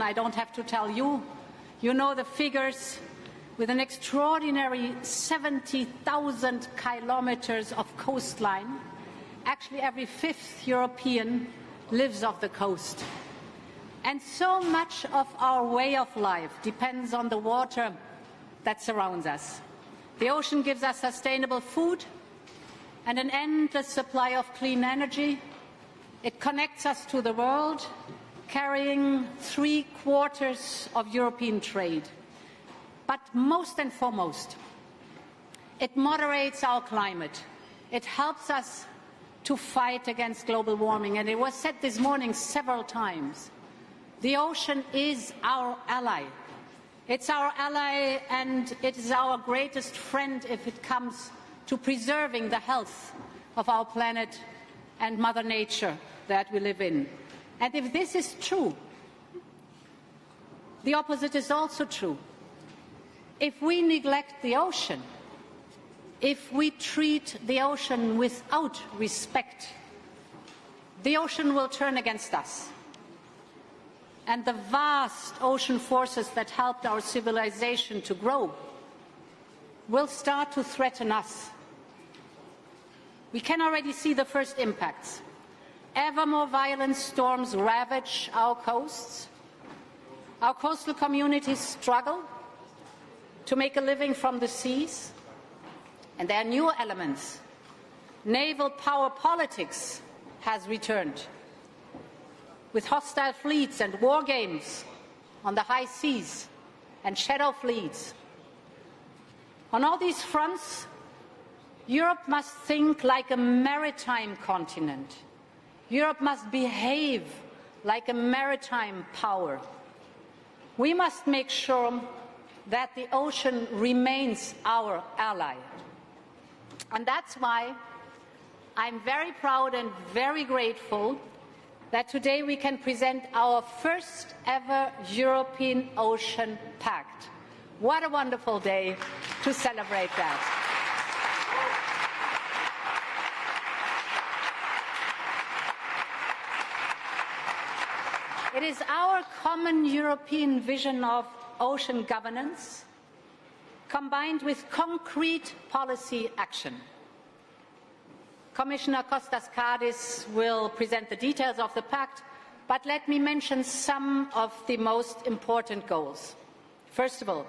I don't have to tell you. You know the figures. With an extraordinary 70,000 kilometers of coastline, actually every fifth European lives off the coast. And so much of our way of life depends on the water that surrounds us. The ocean gives us sustainable food and an endless supply of clean energy. It connects us to the world, carrying 3/4 of European trade. But most and foremost, it moderates our climate. It helps us to fight against global warming. And it was said this morning several times, the ocean is our ally. It's our ally and it is our greatest friend if it comes to preserving the health of our planet and Mother Nature that we live in. And if this is true, the opposite is also true. If we neglect the ocean, if we treat the ocean without respect, the ocean will turn against us. And the vast ocean forces that helped our civilization to grow will start to threaten us. We can already see the first impacts. Ever more violent storms ravage our coasts. Our coastal communities struggle to make a living from the seas. And there are new elements. Naval power politics has returned, with hostile fleets and war games on the high seas and shadow fleets. On all these fronts, Europe must think like a maritime continent. Europe must behave like a maritime power. We must make sure that the ocean remains our ally. And that's why I'm very proud and very grateful that today we can present our first ever European Ocean Pact. What a wonderful day to celebrate that. It is our common European vision of ocean governance combined with concrete policy action. Commissioner Coastlines will present the details of the pact, but let me mention some of the most important goals. First of all,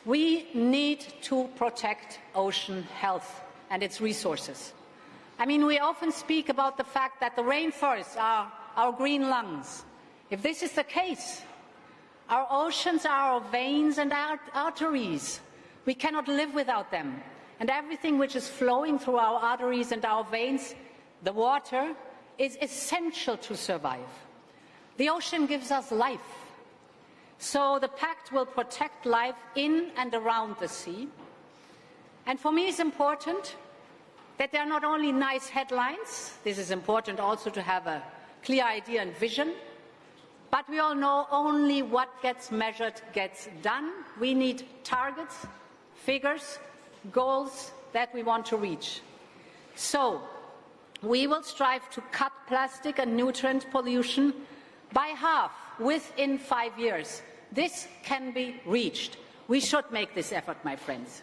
we need to protect ocean health and its resources. I mean, we often speak about the fact that the rainforests are our green lungs. If this is the case, our oceans are our veins and our arteries. We cannot live without them. And everything which is flowing through our arteries and our veins, the water, is essential to survive. The ocean gives us life. So the pact will protect life in and around the sea. And for me it's important that there are not only nice headlines, this is important also to have a clear idea and vision, but we all know only what gets measured gets done. We need targets, figures, goals that we want to reach. So we will strive to cut plastic and nutrient pollution by half within 5 years. This can be reached. We should make this effort, my friends.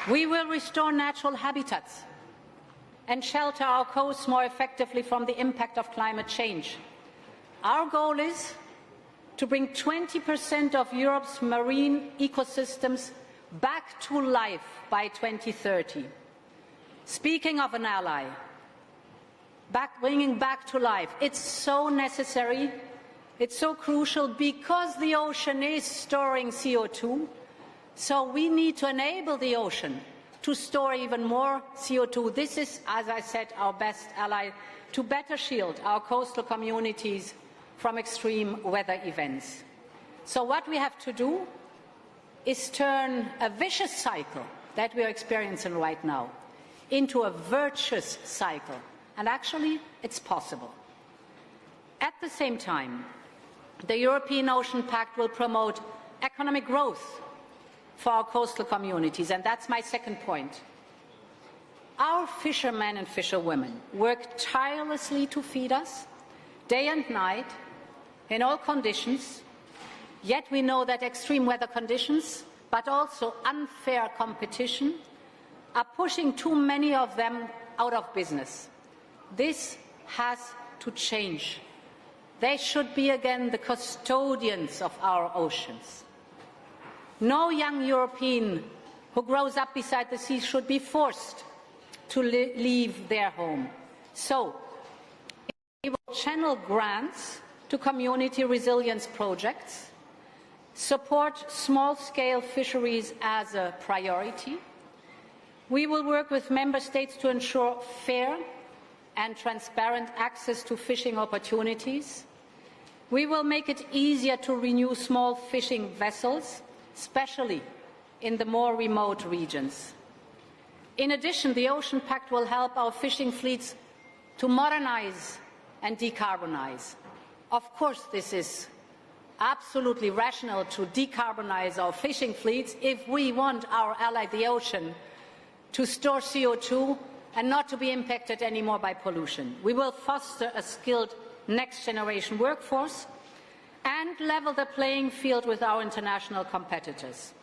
We will restore natural habitats and shelter our coasts more effectively from the impact of climate change. Our goal is to bring 20% of Europe's marine ecosystems back to life by 2030. Speaking of an ally, bringing back to life, it's so necessary, it's so crucial because the ocean is storing CO2, so we need to enable the ocean to store even more CO2. This is, as I said, our best ally to better shield our coastal communities from extreme weather events. So what we have to do is turn a vicious cycle that we are experiencing right now into a virtuous cycle. And actually, it's possible. At the same time, the European Ocean Pact will promote economic growth for our coastal communities, and that's my second point. Our fishermen and fisherwomen work tirelessly to feed us, day and night, in all conditions, yet we know that extreme weather conditions, but also unfair competition, are pushing too many of them out of business. This has to change. They should be again the custodians of our oceans. No young European who grows up beside the sea should be forced to leave their home. So, we will channel grants to community resilience projects, support small-scale fisheries as a priority. We will work with Member States to ensure fair and transparent access to fishing opportunities. We will make it easier to renew small fishing vessels, especially in the more remote regions. In addition, the Ocean Pact will help our fishing fleets to modernize and decarbonize. Of course, this is absolutely rational to decarbonize our fishing fleets if we want our ally, the ocean, to store CO2 and not to be impacted anymore by pollution. We will foster a skilled next-generation workforce and level the playing field with our international competitors.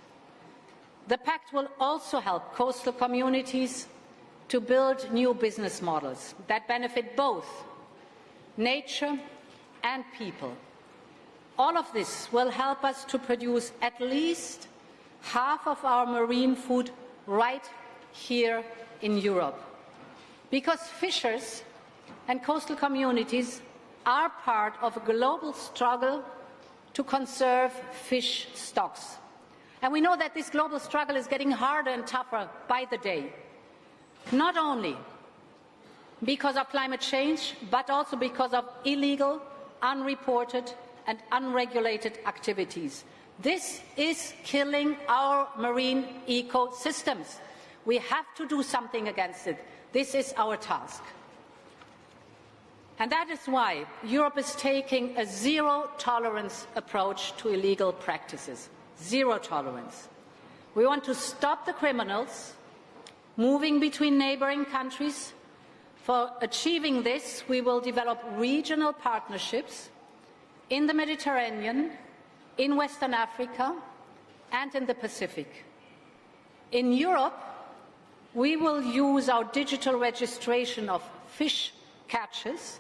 The Pact will also help coastal communities to build new business models that benefit both nature and people. All of this will help us to produce at least half of our marine food right here in Europe. Because fishers and coastal communities are part of a global struggle to conserve fish stocks. And we know that this global struggle is getting harder and tougher by the day, not only because of climate change, but also because of illegal, unreported and unregulated activities. This is killing our marine ecosystems. We have to do something against it. This is our task. And that is why Europe is taking a zero-tolerance approach to illegal practices. Zero tolerance. We want to stop the criminals moving between neighbouring countries. For achieving this, we will develop regional partnerships in the Mediterranean, in Western Africa, and in the Pacific. In Europe, we will use our digital registration of fish catches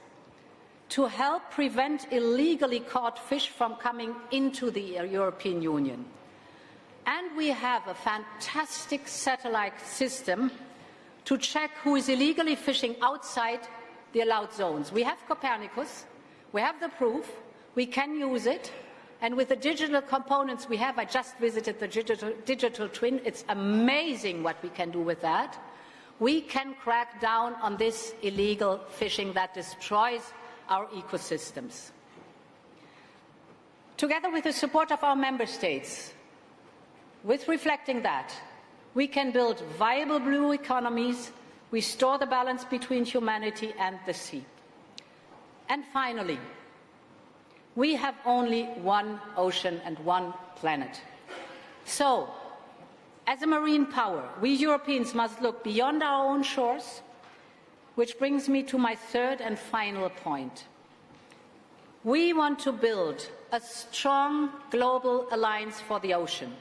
to help prevent illegally caught fish from coming into the European Union. And we have a fantastic satellite system to check who is illegally fishing outside the allowed zones. We have Copernicus, we have the proof, we can use it, and with the digital components we have, I just visited the digital twin, it's amazing what we can do with that. We can crack down on this illegal fishing that destroys our ecosystems. Together with the support of our Member States, with reflecting that, we can build viable blue economies, restore the balance between humanity and the sea. And finally, we have only one ocean and one planet. So, as a marine power, we Europeans must look beyond our own shores, which brings me to my third and final point. We want to build a strong global alliance for the ocean,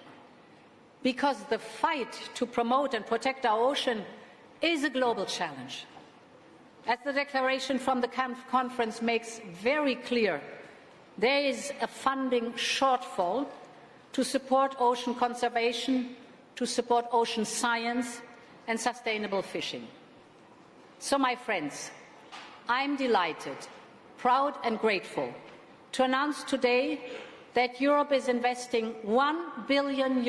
because the fight to promote and protect our ocean is a global challenge. As the declaration from the conference makes very clear, there is a funding shortfall to support ocean conservation, to support ocean science and sustainable fishing. So, my friends, I'm delighted, proud and grateful to announce today that Europe is investing €1 billion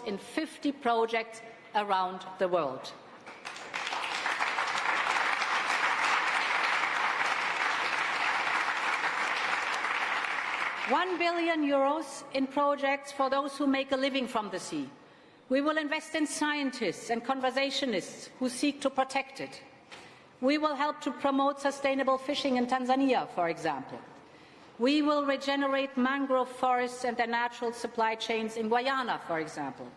in 50 projects around the world. €1 billion in projects for those who make a living from the sea. We will invest in scientists and conservationists who seek to protect it. We will help to promote sustainable fishing in Tanzania, for example. We will regenerate mangrove forests and their natural supply chains in Guyana, for example.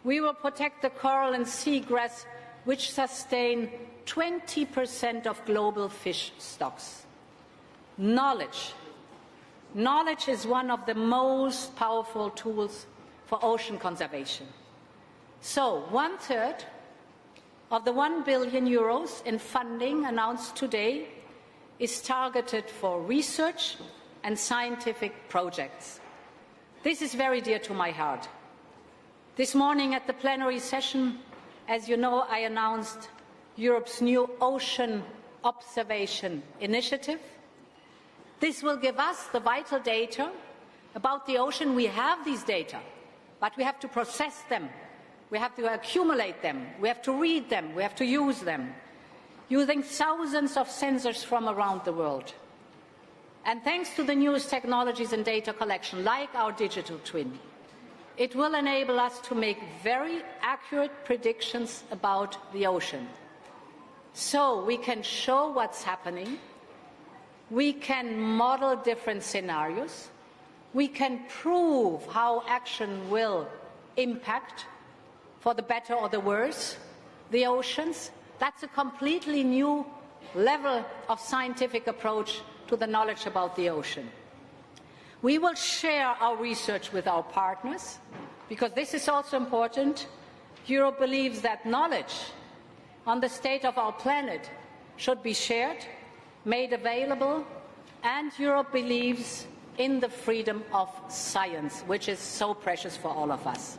We will protect the coral and seagrass which sustain 20% of global fish stocks. Knowledge. Knowledge is one of the most powerful tools for ocean conservation. So, 1/3 of the €1 billion in funding announced today is targeted for research and scientific projects. This is very dear to my heart. This morning at the plenary session, as you know, I announced Europe's new Ocean Observation Initiative. This will give us the vital data about the ocean. We have these data, but we have to process them. We have to accumulate them. We have to read them. We have to use them, using thousands of sensors from around the world. And thanks to the newest technologies in data collection, like our digital twin, it will enable us to make very accurate predictions about the ocean. So we can show what's happening, we can model different scenarios, we can prove how action will impact, for the better or the worse, the oceans. That's a completely new level of scientific approach to the knowledge about the ocean. We will share our research with our partners, because this is also important. Europe believes that knowledge on the state of our planet should be shared, made available, and Europe believes in the freedom of science, which is so precious for all of us.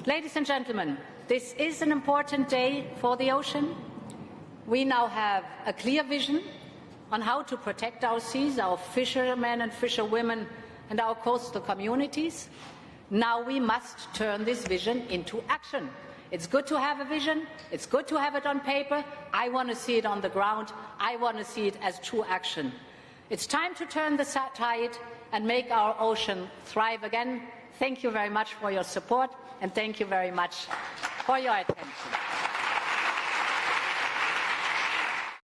Ladies and gentlemen, this is an important day for the ocean. We now have a clear vision on how to protect our seas, our fishermen and fisherwomen, and our coastal communities. Now we must turn this vision into action. It's good to have a vision. It's good to have it on paper. I want to see it on the ground. I want to see it as true action. It's time to turn the tide and make our ocean thrive again. Thank you very much for your support, and thank you very much for your attention.